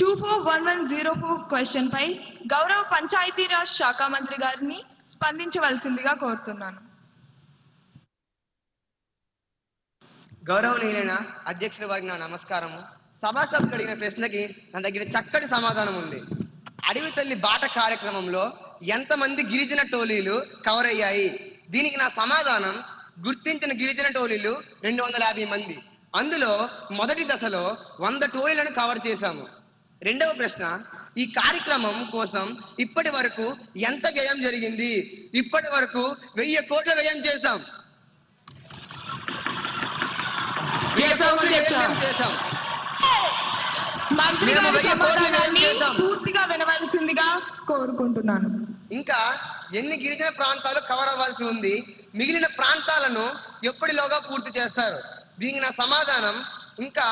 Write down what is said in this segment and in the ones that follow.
241104 question పై గౌరవ పంచాయతీరాజ్ శాఖ మంత్రి గారిని స్పందించవలసిందిగా కోరుతున్నాను. గౌరవనీయులైన అధ్యక్షుల వారికి నా నమస్కారము. సభాసభకు అడిగిన ప్రశ్నకి నా దగ్గర చక్కటి సమాధానం ఉంది. అడవి తల్లి బాట కార్యక్రమంలో ఎంతమంది గిరిజన టోలీలు కవర్ అయ్యాయి? దీనికి నా సమాధానం గుర్తించిన గిరిజన టోలీలు 250 మంది. అందులో మొదటి దశలో 100 టోలీలను కవర్ చేశాము. రెండవ ప్రశ్న, ఈ కార్యక్రమం కోసం ఇప్పటి వరకు ఎంత వ్యయం జరిగింది? ఇప్పటి వరకు 1000 కోట్ల వ్యయం చేశాం. మంత్రి గారి సమాధానాన్ని పూర్తిగా వినవలసిందిగా కోరుకుంటున్నాను. ఇంకా ఎన్ని గిరిజన ప్రాంతాలు కవర్ అవ్వాల్సి ఉంది? మిగిలిన ప్రాంతాలను ఎప్పటిలోగా పూర్తి చేస్తారు? దీనికి నా సమాధానం ఇంకా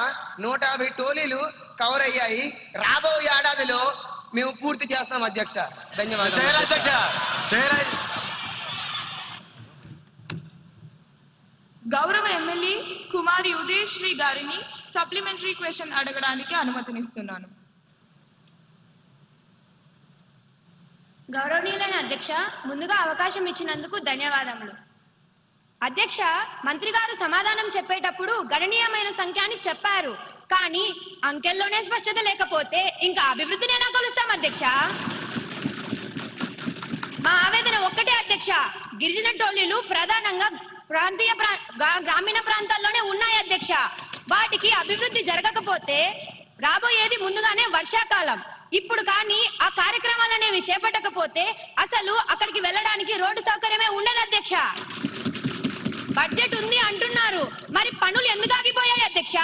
150 టోలీలు కవర్ అయ్యాయి. రాబోయే ఏడాదిలో మేము పూర్తి చేస్తాం అధ్యక్ష. ధన్యవాదాలు. గౌరవ ఎమ్మెల్యే కుమారి ఉదయశ్రీ గారిని సప్లిమెంటరీ క్వశ్చన్ అడగడానికి అనుమతినిస్తున్నాను. గౌరవనీయులైన అధ్యక్ష, ముందుగా అవకాశం ఇచ్చినందుకు ధన్యవాదములు. అధ్యక్ష, మంత్రి గారు సమాధానం చెప్పేటప్పుడు గణనీయమైన సంఖ్య అని చెప్పారు. కానీ అంకెల్లోనే స్పష్టత లేకపోతే ఇంకా అభివృద్ధిని ఎలా కొలుస్తాం అధ్యక్ష? మా ఆవేదన ఒక్కటే అధ్యక్ష, గిరిజన టోలీలు ప్రధానంగా గ్రామీణ ప్రాంతాల్లోనే ఉన్నాయి అధ్యక్ష. వాటికి అభివృద్ధి జరగకపోతే రాబోయేది ముందుగానే వర్షాకాలం. ఇప్పుడు కానీ ఆ కార్యక్రమాలు అనేవి చేపట్టకపోతే అసలు అక్కడికి వెళ్ళడానికి రోడ్డు సౌకర్యమే ఉండదు అధ్యక్ష. బడ్జెట్ ఉంది అంటున్నారు, మరి పనులు ఎందుకు ఆగిపోయాయి అధ్యక్ష?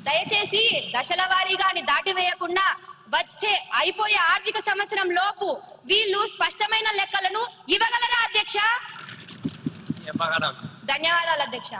దయచేసి దశల వారీగాని దాటివేయకుండా వచ్చే అయిపోయే ఆర్థిక సంవత్సరం లోపు వీళ్ళు స్పష్టమైన లెక్కలను ఇవ్వగలరా అధ్యక్ష? ధన్యవాదాలు అధ్యక్ష.